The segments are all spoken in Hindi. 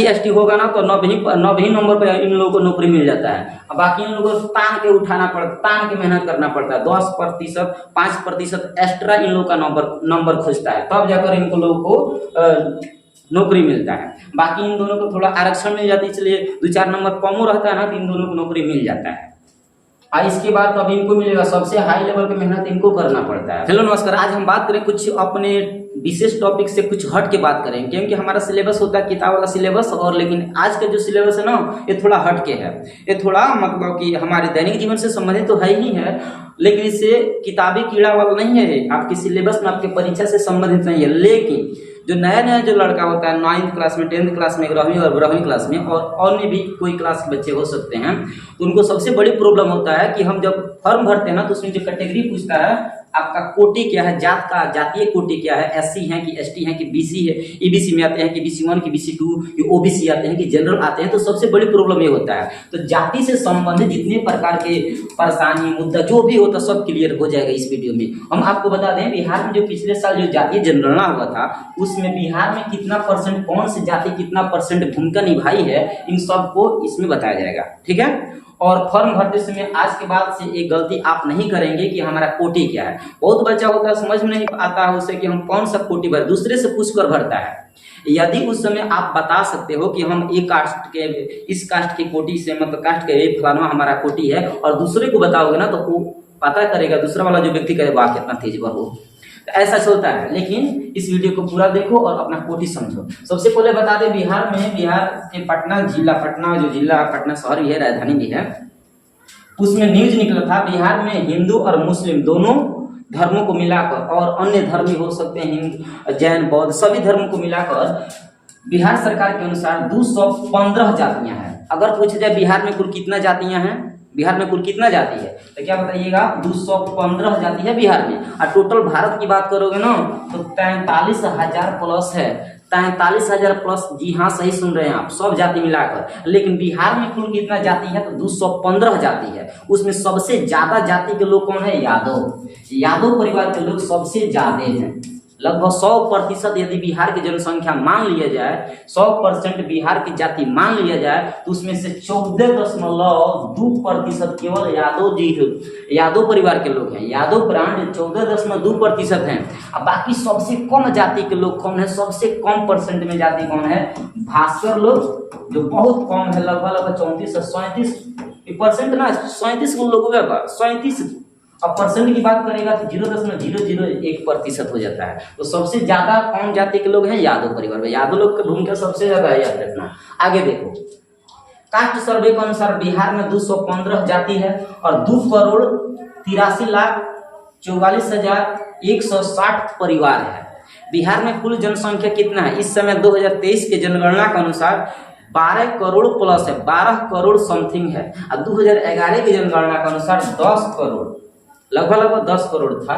SC ST होगा ना तो 9 ही नंबर पर इन लोगों को नौकरी मिल जाता है। अब बाकी इन लोगों को तान के उठाना पड़ता, तान के मेहनत करना पड़ता है। 10%, 5% एक्स्ट्रा इन लोगों का नंबर खोजता है, तब जाकर इनको लोगों को नौकरी मिलता है। बाकी इन दोनों को थोड़ा आरक्षण मिल जाती है, इसलिए 2-4 नंबर कम रहता है ना, तो इन दोनों को नौकरी मिल जाता है। और इसके बाद तो अब इनको मिलेगा, सबसे हाई लेवल की मेहनत इनको करना पड़ता है। हेलो नमस्कार, आज हम बात करें कुछ अपने विशेष टॉपिक से कुछ हट के बात करें, क्योंकि हमारा सिलेबस होता है किताब वाला सिलेबस, और लेकिन आज का जो सिलेबस है ना ये थोड़ा हट के है। ये थोड़ा मतलब कि हमारे दैनिक जीवन से संबंधित तो है ही है, लेकिन इससे किताबी कीड़ा वाला नहीं है, आपके सिलेबस में आपके परीक्षा से संबंधित नहीं है। लेकिन जो नया जो लड़का होता है 9th क्लास में, 10th क्लास में, 11वीं और 12वीं क्लास में, और भी कोई क्लास के बच्चे हो सकते हैं, तो उनको सबसे बड़ी प्रॉब्लम होता है कि हम जब फॉर्म भरते हैं ना तो उसमें जो कैटेगरी पूछता है आपका कोटि क्या है, जात का जातीय कोटि क्या है, SC है कि ST है कि BC है, EBC में आते हैं कि BC1 कि BC2 कि OBC आते हैं कि जनरल आते हैं, तो सबसे बड़ी प्रॉब्लम ये होता है। तो जाति से संबंधित जितने प्रकार के परेशानी मुद्दा जो भी होता है सब क्लियर हो जाएगा इस वीडियो में। हम आपको बता दें बिहार में जो पिछले साल जो जातीय जनगणना हुआ था उसमें बिहार में कितना परसेंट कौन सी जाति कितना परसेंट भूमिका निभाई है, इन सबको इसमें बताया जाएगा, ठीक है। और फॉर्म भरते समय आज के बाद से एक गलती आप नहीं करेंगे कि हमारा कोटि क्या है। बहुत बच्चा होता है समझ में नहीं आता है उसे कि हम कौन सा कोटि भर, दूसरे से पूछकर भरता है। यदि उस समय आप बता सकते हो कि हम एक कास्ट के, इस कास्ट की कोटि से, मतलब कास्ट के फलाना हमारा कोटि है, और दूसरे को बताओगे ना तो वो पता करेगा, दूसरा वाला जो व्यक्ति करेगा वाह कितना तेज वह हो, तो ऐसा चलता है। लेकिन इस वीडियो को पूरा देखो और अपना कोटि समझो। सबसे पहले बता दें बिहार के पटना जिला, पटना जो जिला, पटना शहर भी है, राजधानी भी है, उसमें न्यूज निकला था बिहार में हिंदू और मुस्लिम दोनों धर्मों को मिलाकर, और अन्य धर्म भी हो सकते हैं, हिंदू जैन बौद्ध सभी धर्मों को मिलाकर बिहार सरकार के अनुसार 215 जातियां हैं। अगर पूछा जाए बिहार में कुल कितना जातियां हैं, बिहार में कुल कितना जाति है, तो क्या बताइएगा 215 जाति है बिहार में। और टोटल भारत की बात करोगे ना तो 43,000 प्लस है, 43,000 प्लस, जी हाँ सही सुन रहे हैं आप, सब जाति मिलाकर। लेकिन बिहार में कुल कितना जाति है तो 215 जाति है। उसमें सबसे ज्यादा जाति के लोग कौन है, यादव परिवार के लोग सबसे ज्यादा हैं। लगभग 100% यदि बिहार की जनसंख्या मान लिया जाए, 100% बिहार की जाति मान लिया जाए, तो उसमें से 14.2% केवल यादव परिवार के लोग हैं। यादव ब्रांड 14.2% हैं। अब बाकी सबसे कम जाति के लोग कौन है, सबसे कम परसेंट में जाति कौन है, भास्कर लोग, जो बहुत कम है, लगभग 34 से 37% ना, 37 लोगों का 37। अब परसेंट की बात करेगा तो 0.001% हो जाता है। तो सबसे ज्यादा कौन जाति के लोग हैं, यादव परिवार में। यादव लोग की भूमिका सबसे ज्यादा है, याद रखना। आगे देखो, कास्ट सर्वे के अनुसार बिहार में 215 जाति है और 2,83,44,160 परिवार है। बिहार में कुल जनसंख्या कितना है इस समय 2023 के जनगणना के अनुसार 12 करोड़ प्लस है, 12 करोड़ समथिंग है। और 2011 की जनगणना के अनुसार 10 करोड़, लगभग 10 करोड़ था,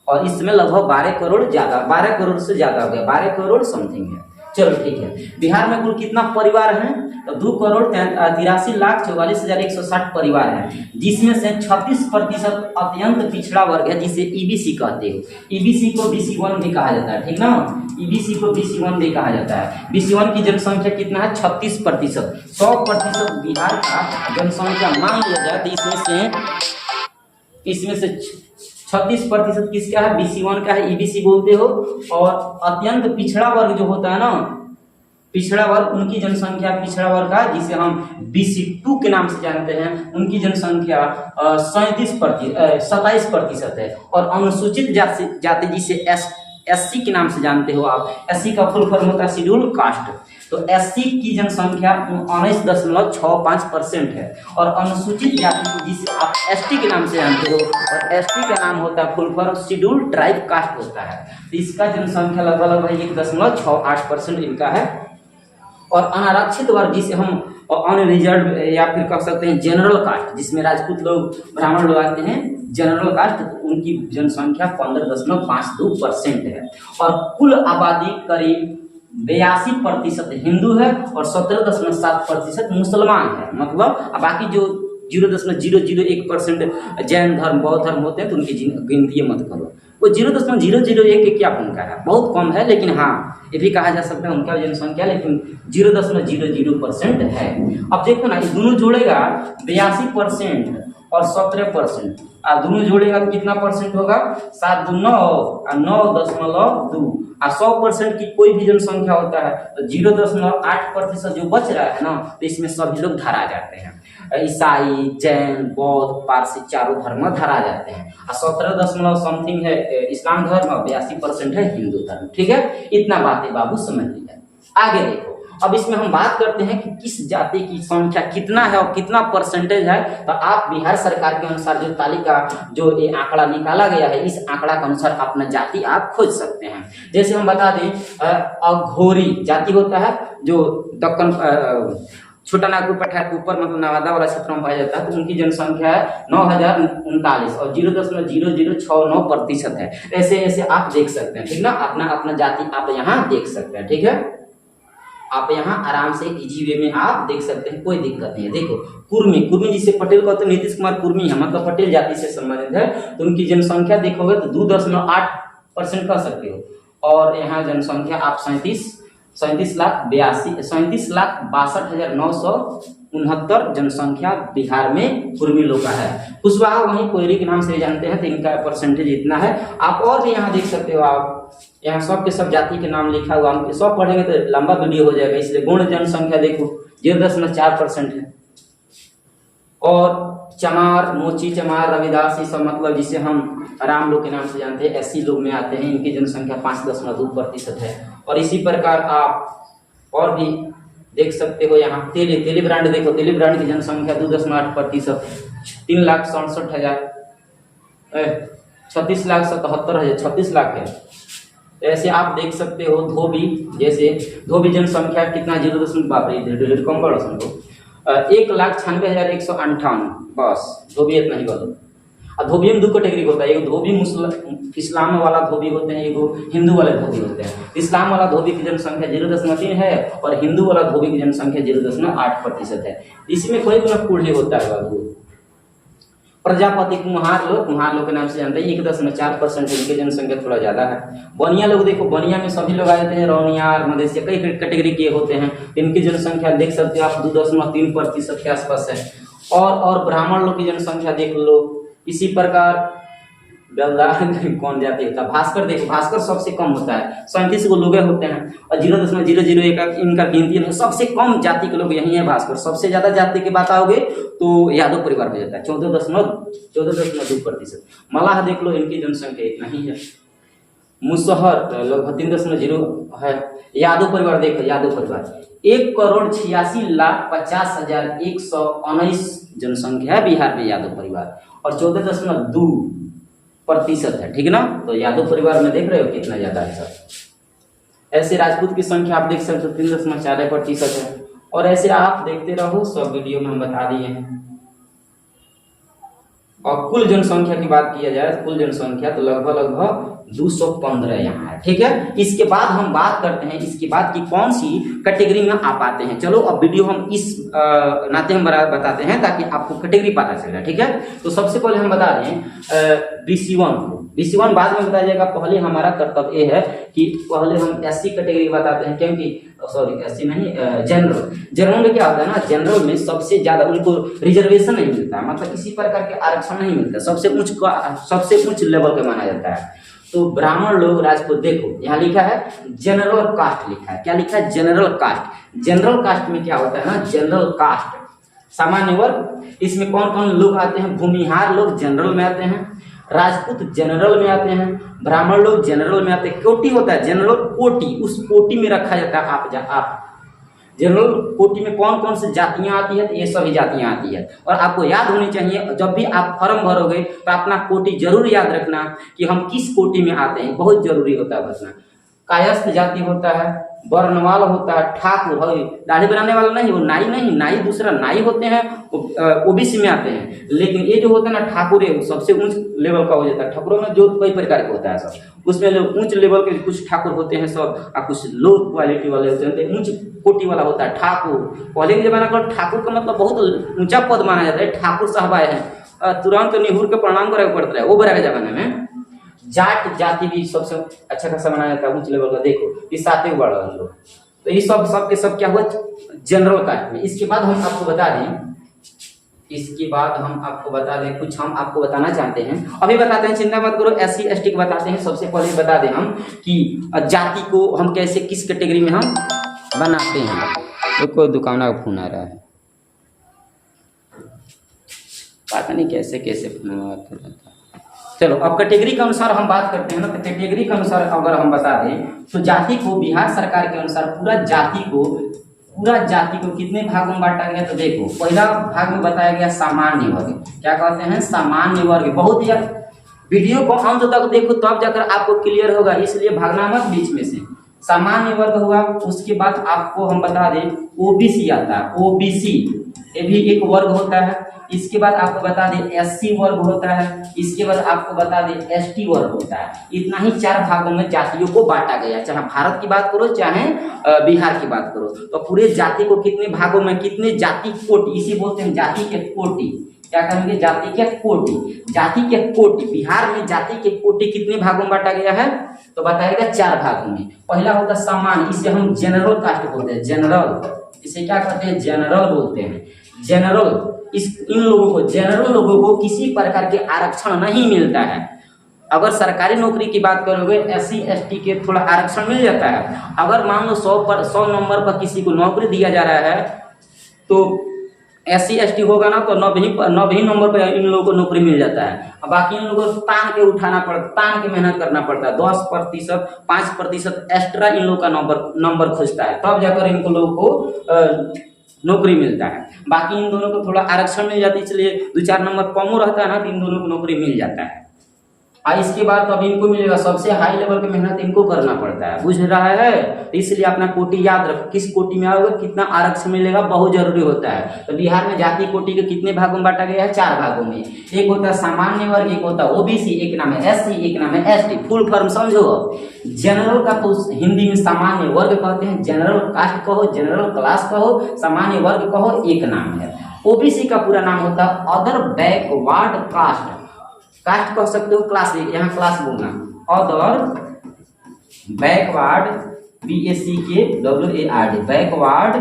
और इस समय लगभग 12 करोड़ ज्यादा, 12 करोड़ से ज्यादा हो गया, 12 करोड़ समथिंग है। चलो ठीक है, बिहार में कुल कितना परिवार है तो 2,83,44,160 परिवार है, जिसमें से 36% अत्यंत पिछड़ा वर्ग है, जिसे EBC कहते हो। EBC को BC1 भी कहा जाता है, ठीक ना, EBC को BC1 भी कहा जाता है। BC1 की जनसंख्या कितना है 36%। 100% बिहार का जनसंख्या मान लिया जाए तो इसमें से 36% किसका है, BC1 का है, EBC बोलते हो। और अत्यंत पिछड़ा वर्ग जो होता है ना, पिछड़ा वर्ग, उनकी जनसंख्या, पिछड़ा वर्ग का जिसे हम BC2 के नाम से जानते हैं, उनकी जनसंख्या 27% है। और अनुसूचित जाति जिसे SC के नाम से जानते हो आप, SC का फुल फॉर्म होता है शेड्यूल कास्ट, तो SC की जनसंख्या 19.65% है। और अनुसूचित जाति जिसे आप ST के नाम से जानते हो, और ST का नाम होता है full form schedule tribe caste होता है, तो इसका जनसंख्या लगभग 1.68% इनका है। और अनारक्षित वर्ग जिसे हम अनरिजर्व या फिर कह सकते हैं जनरल कास्ट, जिसमें राजपूत लोग, ब्राह्मण लोग आते हैं, जनरल कास्ट, उनकी जनसंख्या 15.52% है। और कुल आबादी करीब 82% हिंदू है और 17.7% मुसलमान है। मतलब बाकी जो 0.001% जैन धर्म बौद्ध धर्म होते हैं तो उनकी गिनती मत करो। वो 0.001 क्या उनका है, बहुत कम है, लेकिन हाँ ये भी कहा जा सकता है उनका जनसंख्या लेकिन 0.00% है। अब देखो ना, ये दोनों जोड़ेगा 82% और 17%, दोनों जोड़ेगा तो कितना परसेंट होगा, 7 2 9 और 9.2 और 100% की कोई भी जनसंख्या होता है तो 0.8% जो बच रहा है ना, तो इसमें सभी लोग धरा जाते हैं। ईसाई, जैन, बौद्ध, पारसी चारों धर्म धरा जाते हैं। और 17 समथिंग है इस्लाम धर्म और 82% है हिंदू धर्म। ठीक है, इतना बातें बाबू समझ लीजिए। आगे देखो, अब इसमें हम बात करते हैं कि किस जाति की संख्या कितना है और कितना परसेंटेज है। तो आप बिहार सरकार के अनुसार जो तालिका जो ये आंकड़ा निकाला गया है, इस आंकड़ा के अनुसार अपना जाति आप खोज सकते हैं। जैसे हम बता दें अघोरी जाति होता है जो दक्कन छोटा नागपुर पठार के ऊपर मतलब नवादा वाला क्षेत्र में पाया जाता है, तो उनकी जनसंख्या है 9039 और 0.0069% है। ऐसे ऐसे आप देख सकते हैं, ठीक ना, अपना अपना जाति आप यहाँ देख सकते हैं। ठीक है, आप यहाँ आराम से इजी वे में आप देख सकते हैं, कोई दिक्कत नहीं है। देखो कुर्मी, कुर्मी जिसे पटेल कहते हैं, नीतीश कुमार कुर्मी है, मतलब पटेल जाति से संबंधित है, तो उनकी जनसंख्या देखोगे तो 2.8% कह सकते हो। और यहाँ जनसंख्या आप 37,62,6969 जनसंख्या बिहार में कुर्मी लोग का है। कुशवाहा वहीं कोयरी के नाम से जानते हैं, तो इनका परसेंटेज इतना है। आप और भी यहाँ देख सकते हो, आप यहाँ सब के सब जाति के नाम लिखा हुआ, हम सब पढ़ेंगे तो लंबा वीडियो हो जाएगा, इसलिए गौण जनसंख्या देखो 0.4% है। और चमार, मोची, चमार, रविदास, ये सब मतलब जिसे हम राम लोग के नाम से जानते हैं, ऐसी लोग में आते हैं, इनकी जनसंख्या 5.2% है। और इसी प्रकार आप और भी देख सकते हो, यहाँ तेली ब्रांड देखो, तेली ब्रांड की जनसंख्या 2.8%, 3,67,000, 36,77,000, 36 लाख है। ऐसे आप देख सकते हो धोबी, जैसे धोबी जनसंख्या कितना 0.52 कम बड़ा समझो 1,96,158, बस धोबी इतना ही बोलो। और धोबी में दो कैटेगरी होता है, एक धोबी इस्लाम वाला धोबी होते हैं, एक हिंदू वाले धोबी होते हैं। इस्लाम वाला धोबी की जनसंख्या 0.3 है और हिंदू वाला धोबी की जनसंख्या 0.8% है। इसमें कोई गुना कूढ़ी होता है बाबू। प्रजापति कुम्हार लोग के नाम से जानते हैं, 1.4% इनकी जनसंख्या थोड़ा ज्यादा है। बनिया लोग देखो, बनिया में सभी लोग आ जाते हैं, रौनियार, मधेसिया, कई कैटेगरी के होते हैं, इनकी जनसंख्या देख सकते हो आप 2.3% के आसपास है। और ब्राह्मण लोग की जनसंख्या देख लो। इसी प्रकार कौन जाति होता है, भास्कर देखो, भास्कर सबसे कम होता है, 37 को लोग होते हैं और 0.001 इनका गिनती है। सबसे कम जाति के लोग यही है भास्कर। सबसे ज्यादा जाति की बात आओगे तो यादव परिवार हो जाता है, 14.2%। मलाह देख लो, इनकी जनसंख्या इतना ही है। मुसहर लगभग 3.0 है। यादव परिवार देखो, यादव परिवार 1,86,50,119 जनसंख्या है बिहार में यादव परिवार और 14.2% है। ठीक है ना, तो यादव परिवार में देख रहे हो कितना ज्यादा है सर। ऐसे राजपूत की संख्या आप देख सकते हो 3.4% है। और ऐसे आप देखते रहो, सब वीडियो में हम बता दिए हैं। और कुल जनसंख्या की बात किया जाए, कुल जनसंख्या तो लगभग 215 यहाँ है। ठीक है, इसके बाद हम बात करते हैं इसके बाद की कौन सी कैटेगरी में आप आते हैं। चलो अब वीडियो हम इस नाते हम बताते हैं ताकि आपको कैटेगरी पता चले। ठीक है, तो सबसे पहले हम बता दें BC1 बाद में बताया जाएगा। पहले हमारा कर्तव्य है कि पहले हम SC कैटेगरी बताते हैं, क्योंकि सॉरी SC नहीं, जनरल में क्या होता है ना, जनरल में सबसे ज्यादा उनको रिजर्वेशन नहीं मिलता, मतलब किसी प्रकार के आरक्षण नहीं मिलता, सबसे उच्च लेवल का माना जाता है। तो ब्राह्मण लोग, राजपूत देखो यहाँ लिखा है जनरल कास्ट लिखा है। क्या लिखा है, जनरल कास्ट। जनरल कास्ट में क्या होता है ना, जनरल कास्ट सामान्य वर्ग, इसमें कौन कौन लोग आते हैं, भूमिहार लोग जनरल में आते हैं, राजपूत जनरल में आते हैं, ब्राह्मण लोग जनरल में आते हैं। कोटि होता है जनरल कोटि, उस कोटि में रखा जाता है। आप जनरल कोटि में कौन कौन सी जातियां आती है, तो ये सभी जातियां आती है। और आपको याद होनी चाहिए, जब भी आप फॉर्म भरोगे तो अपना कोटि जरूर याद रखना कि हम किस कोटि में आते हैं, बहुत जरूरी होता है बचना। कायस्थ जाति होता है, वर्णवाल होता है, ठाकुर है, दाढ़ी बनाने वाला नहीं, वो नाई नहीं, नाई दूसरा नाई होते हैं, ओबीसी में आते हैं। लेकिन ये जो होता है ना ठाकुर है, वो सबसे ऊंच लेवल का हो जाता है। ठाकुरों में जो कई प्रकार के होता है सब, उसमें जो ऊंच लेवल के कुछ ठाकुर होते हैं सब, और कुछ लो क्वालिटी वाले होते हैं, ऊंच कोटि वाला होता है ठाकुर। पहले के जमाना का ठाकुर का मतलब बहुत ऊंचा पद माना जाता है, ठाकुर साहब आए हैं, तुरंत निहुर के प्रणाम करे पड़ता है वो बड़ा के जमाने में। जाट जाति भी सबसे अच्छा खासा माना जाता है, ऊंच लेवल का। देखो ये सातवें बड़ा लोग, तो ये सब के सब क्या हुआ, जनरल कास्ट में। इसके बाद हम आपको बता दें, कुछ हम आपको बताना चाहते हैं, अभी बताते हैं, चिंता मत करो। SC ST को बताते हैं। सबसे पहले बता दें हम कि जाति को हम कैसे, किस कैटेगरी में हम बनाते हैं। तो कोई दुकाना का फोन आ रहा है, पता नहीं कैसे कैसे फोन आता है। चलो अब कैटेगरी के अनुसार हम बात करते हैं ना। तो कैटेगरी के अनुसार अगर हम बता दें तो जाति को बिहार सरकार के अनुसार पूरा जाति को कितने भागों में बांटा गया। तो देखो पहला भाग में बताया गया सामान्य वर्ग। क्या कहते हैं, सामान्य वर्ग। बहुत ही वीडियो को अंत तक देखो तब जाकर आपको क्लियर होगा, इसलिए भागना मत बीच में से। सामान्य वर्ग हुआ, उसके बाद आपको हम बता दें ओबीसी आता है। ओबीसी ये भी एक वर्ग होता है। इसके बाद आपको बता दें SC वर्ग होता है। इसके बाद आपको बता दें ST वर्ग होता है। इतना ही 4 भागों में जातियों को बांटा गया, चाहे भारत की बात करो चाहे बिहार की बात करो। तो पूरे जाति को कितने भागों में, कितने जाति कोटि, इसी बोलते हैं जाति के कोटि। क्या कहेंगे, जाति के कोटि। जाति के कोटि, बिहार में जाति के कोटि कितने भागों में बांटा गया है, तो बताया गया 4 भागों में। पहला होता है सामान्य, इसे हम जनरल कास्ट बोलते हैं। जनरल, इसे क्या कहते हैं, जनरल बोलते हैं। जनरल, इन लोगों को, जनरल लोगों को किसी प्रकार के आरक्षण नहीं मिलता है। अगर सरकारी नौकरी की बात करोगे SC ST के थोड़ा आरक्षण मिल जाता है। अगर मान लो 100 नंबर पर किसी को नौकरी दिया जा रहा है तो SC ST होगा ना, तो 90 नंबर पर इन लोगों को नौकरी मिल जाता है। अब बाकी इन लोगों को तान के उठाना पड़ता, तान के मेहनत करना पड़ता है। 10%, 5% एक्स्ट्रा इन लोगों का नंबर खोजता है, तब जाकर इनको लोगों को नौकरी मिलता है। बाकी इन दोनों को थोड़ा आरक्षण मिल जाता है, इसलिए 2-4 नंबर कम रहता है ना, तो इन दोनों को नौकरी मिल जाता है। इसके बाद तो अब इनको मिलेगा, सबसे हाई लेवल की मेहनत इनको करना पड़ता है, बुझ रहा है। तो इसलिए अपना कोटि याद रखो, किस कोटि में आओगे, कितना आरक्षण मिलेगा, बहुत जरूरी होता है। तो बिहार में जाति कोटि के कितने भागों में बांटा गया है, 4 भागों में। एक होता है सामान्य वर्ग, एक होता है ओबीसी, एक नाम है SC, एक नाम है ST। फुल फॉर्म समझो। जनरल का तो हिंदी में सामान्य वर्ग कहते हैं, जनरल कास्ट कहो, जनरल क्लास कहो, सामान्य वर्ग कहो, एक नाम है। ओबीसी का पूरा नाम होता है अदर बैकवर्ड कास्ट। कास्ट कह सकते हो, क्लास, यहाँ क्लास बोलना। Other backward, BACKWARD, backward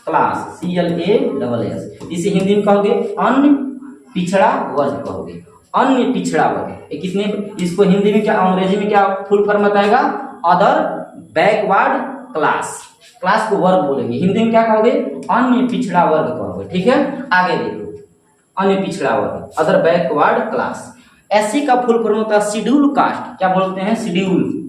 class, CLASS। इसे हिंदी में कहोगे अन्य पिछड़ा वर्ग कहोगे, अन्य पिछड़ा वर्ग। कितने, इसको हिंदी में क्या, अंग्रेजी में क्या फुल फॉर्म बताएगा, अदर बैकवर्ड क्लास। क्लास को वर्ग बोलेंगे, हिंदी में क्या कहोगे, अन्य पिछड़ा वर्ग कहोगे। ठीक है, आगे देखो, अन्य पिछड़ा वर्ग, अदर बैकवर्ड क्लास। SC का फुल फॉर्म होता है शेड्यूल कास्ट। क्या बोलते हैं, शेड्यूल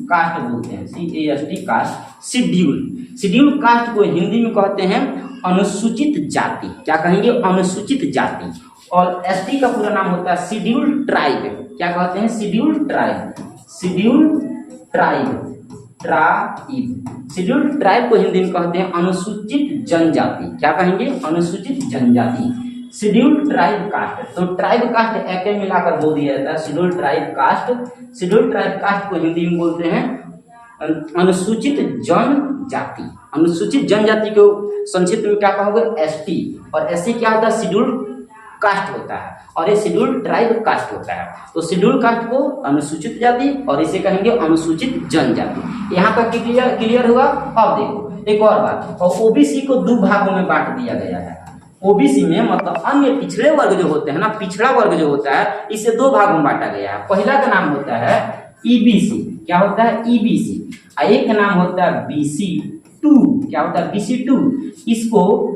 कास्ट बोलते हैं, CAST कास्ट, शेड्यूल कास्ट को हिंदी में कहते हैं अनुसूचित जाति। क्या कहेंगे, अनुसूचित जाति। और ST का पूरा नाम होता है शेड्यूल ट्राइब। क्या कहते हैं, शेड्यूल ट्राइब को हिंदी में कहते हैं अनुसूचित जनजाति। क्या कहेंगे, अनुसूचित जनजाति, शेड्यूल ट्राइब कास्ट। तो ट्राइब कास्ट एक मिलाकर बोल दिया जाता है schedule tribe caste. Schedule tribe caste को हिंदी में बोलते हैं अनुसूचित जनजाति। अनुसूचित जनजाति को संक्षिप्त में क्या कहोगे, ST। और SC क्या होता है, शेड्यूल कास्ट होता है, और ये शेड्यूल ट्राइब कास्ट होता है। तो शेड्यूल कास्ट को अनुसूचित जाति और इसे कहेंगे अनुसूचित जनजाति। यहाँ तक क्लियर हुआ। अब देखो एक और बात, और ओबीसी को 2 भागों में बांट दिया गया है। ओबीसी में मतलब अन्य पिछड़े वर्ग जो होते हैं ना, पिछड़ा वर्ग जो होता है, इसे 2 भागों में बांटा गया है। पहला का नाम होता है EBC। क्या होता है, EBC। एक नाम होता है BC2। क्या होता है, BC2। इसको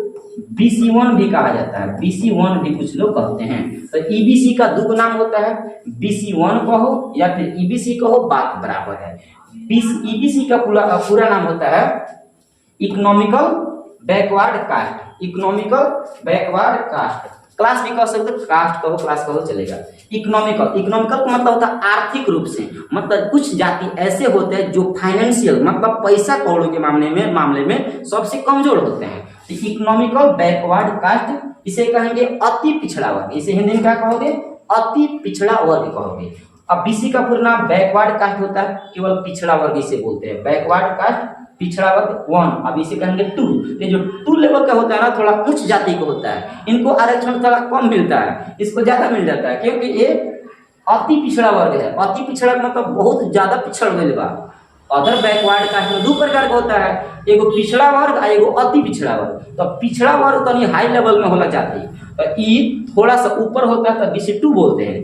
BC1 भी कहा जाता है, BC1 भी कुछ लोग कहते हैं। तो EBC का 2 नाम होता है, BC1 कहो या फिर EBC कहो, बात बराबर है। EBC का पूरा नाम होता है economical backward caste. Economical backward caste, class भी कह सकते हो, कास्ट कहो, क्लास कहो, चलेगा। इकोनॉमिकल, इकोनॉमिकल का मतलब होता है आर्थिक रूप से, मतलब कुछ जाति ऐसे होते हैं जो फाइनेंशियल मतलब पैसा कौड़ी के मामले में सबसे कमजोर होते हैं। तो इकोनॉमिकल बैकवर्ड कास्ट, इसे कहेंगे अति पिछड़ा वर्ग, इसे हिंदी में क्या कहोगे? अति पिछड़ा वर्ग कहोगे। अब बीसी का पूरा नाम बैकवर्ड कास्ट होता है, केवल पिछड़ा वर्ग इसे बोलते हैं, बैकवर्ड कास्ट पिछड़ा वर्ग 1। अब इसे कहेंगे 2। ये जो 2 लेवल का होता है ना, थोड़ा उच्च जाति का होता है, इनको आरक्षण थोड़ा कम मिलता है, इसको ज्यादा मिल जाता है, क्योंकि ये अति पिछड़ा वर्ग है। अति पिछड़ा मतलब बहुत ज्यादा पिछड़ गए बा। अदर बैकवर्ड कास्ट में 2 प्रकार का होता है, एगो पिछड़ा वर्ग और एगो अति पिछड़ा वर्ग। तो पिछड़ा वर्ग तनी हाई लेवल में होला जाती, तो ई थोड़ा सा ऊपर होता है तो BC2 बोलते हैं।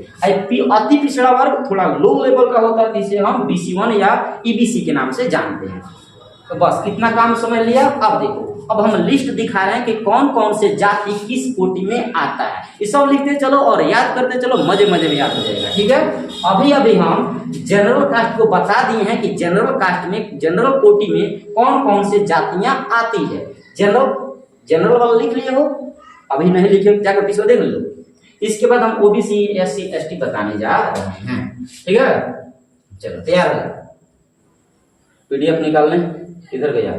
अति पिछड़ा वर्ग थोड़ा लो लेवल का होता है, जिसे हम BC1 या EBC के नाम से जानते हैं। तो बस कितना काम समझ लिया। अब देखो, अब हम लिस्ट दिखा रहे हैं कि कौन कौन से जाति किस कोटि में आता है, ये सब लिखते चलो और याद करते चलो, मजे मजे में याद हो जाएगा। ठीक है, अभी हम जनरल कास्ट को बता दिए हैं कि जनरल कास्ट में, जनरल कोटि में कौन कौन से जातियां आती है। जनरल वाला लिख लिए हो, अभी नहीं लिखे जाकर पिछले देख लो। इसके बाद हम OBC SC ST बताने जा रहे हैं। ठीक है, चलो तैयार है, PDF निकाल लें, किधर गया?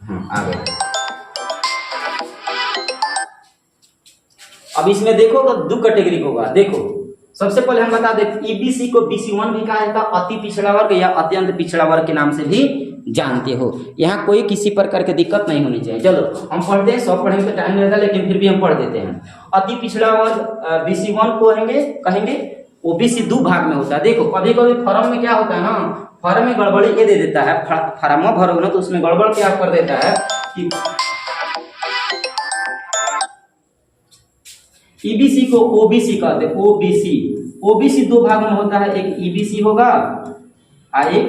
हाँ, आ गया। अब इसमें देखो तो 2 कैटेगरी होगा। देखो सबसे पहले हम बता दें, EBC को BC1 भी कहा जाता है, अति पिछड़ा वर्ग या अत्यंत पिछड़ा वर्ग के नाम से भी जानते हो। यहाँ कोई किसी प्रकार की दिक्कत नहीं होनी चाहिए। चलो हम पढ़ते हैं, सब पढ़ेंगे तो टाइम नहीं लगता, लेकिन फिर भी हम पढ़ देते हैं। अति पिछड़ा वर्ग BC1 को कहेंगे OBC 2 भाग में होता है। देखो कभी कभी फॉर्म में क्या होता है ना, फॉर्म में गड़बड़ी ये दे देता है, फॉर्म भरोगे ना तो उसमें गड़बड़ क्या कर देता है कि EBC को OBC कहते हैं। OBC 2 भाग में होता है, एक EBC होगा और एक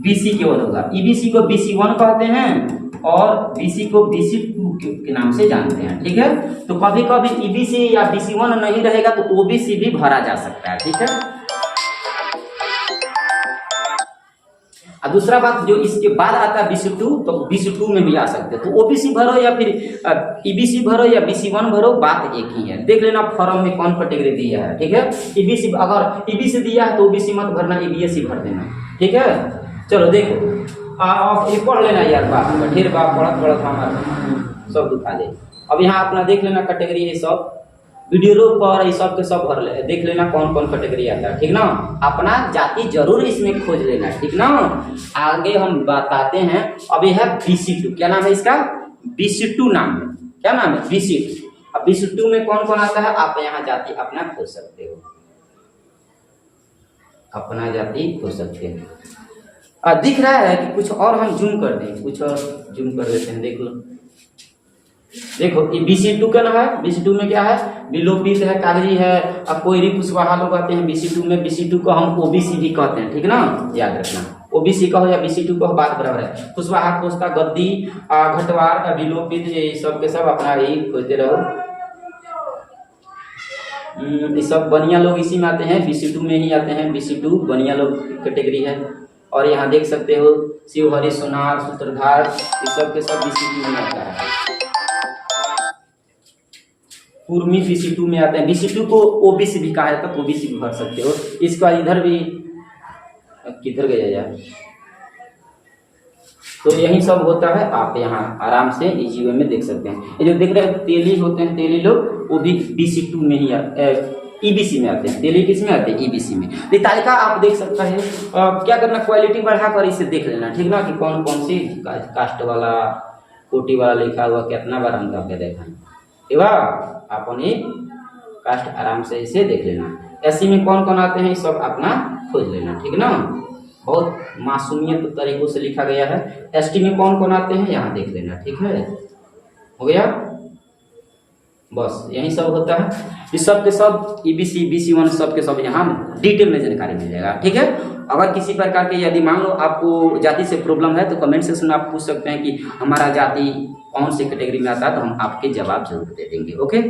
BC केवल होगा। EBC को BC1 कहते हैं और BC को BC2 के नाम से जानते हैं। ठीक है, तो कभी कभी EBC या BC1 नहीं रहेगा तो OBC भी भरा जा सकता है। ठीक है, और दूसरा बात जो इसके बाद आता है BC2, तो BC2 में भी आ सकते हैं। तो OBC भरो या फिर EBC भरो या BC1 भरो, बात एक ही है। देख लेना फॉर्म में कौन कैटेगरी दिया है। ठीक है, EBC अगर EBC दिया है तो OBC मत भरना, EBC भर देना। ठीक है, चलो देखो ये पढ़ लेना यार, बात ढेर बात पढ़त हमारा सब दिखा दे। अब यहाँ अपना देख लेना कैटेगरी, ये सब वीडियो रोक पर ये सब के सब भर ले, देख लेना कौन कौन कैटेगरी आता है। ठीक ना, अपना जाति जरूर इसमें खोज लेना। ठीक ना, आगे हम बताते हैं। अब ये है BC2, क्या नाम है इसका? BC2 नाम है। क्या नाम है? BC2। अब BC2 में कौन कौन आता है, आप यहाँ जाति अपना खोज सकते हो, अपना जाति खोज सकते हैं। दिख रहा है कि कुछ और हम जूम कर दें, कुछ और जूम कर देते हैं, देख लो। देखो ये BC2 का नाम है। BC2 में क्या है? विलोपित है, कागजी है, अब कोयरी कुशवाहा लोग आते हैं BC2 में। BC2 को हम OBC भी कहते हैं। ठीक ना, याद रखना, OBC कहो या BC2 कहो, बात बराबर है। कुशवाहा, कोस्ता, गद्दी, घटवार, विलोपित, ये सब के सब अपना ही खोजते रहो। ये सब बनिया लोग इसी में आते हैं, BC2 में ही आते हैं। BC2 बनिया लोग कैटेगरी है। और यहाँ देख सकते हो शिवहरी, सोनार, सूत्रधार, ये सब के सब BC2 में आता है। कुर्मी BC2 में आते हैं। BC2 को OBC भी कहा जाता है, तो OBC भी भर सकते हो। इसका इधर भी किधर गया यार, तो यही सब होता है। आप यहाँ आराम से इजी वे में देख सकते हैं। ये जो देख रहे हैं तेली होते हैं, तेली लोग, वो भी BC2 में ही EBC में आते हैं। तेली किस में आते हैं? EBC में। ये तालिका आप देख सकते हैं। क्या करना, क्वालिटी बढ़ाकर इसे देख लेना। ठीक ना, कि कौन कौन सी कास्ट वाला, कोटि वाला लिखा हुआ, कितना बार हम करके देखा है। अपनी कास्ट आराम से इसे देख लेना। SC में कौन कौन आते हैं, सब अपना खोज लेना। ठीक ना, बहुत मासूमियत तरीकों से लिखा गया है। ST में कौन कौन आते हैं, यहाँ देख लेना। ठीक है, हो गया, बस यही सब होता है। इस सब के सब EBC BC1 सब के सब यहाँ डिटेल में जानकारी मिल जाएगा। ठीक है, अगर किसी प्रकार के यदि मान लो आपको जाति से प्रॉब्लम है तो कमेंट सेक्शन में आप पूछ सकते हैं कि हमारा जाति कौन सी कैटेगरी में आता है, तो हम आपके जवाब जरूर दे देंगे। ओके।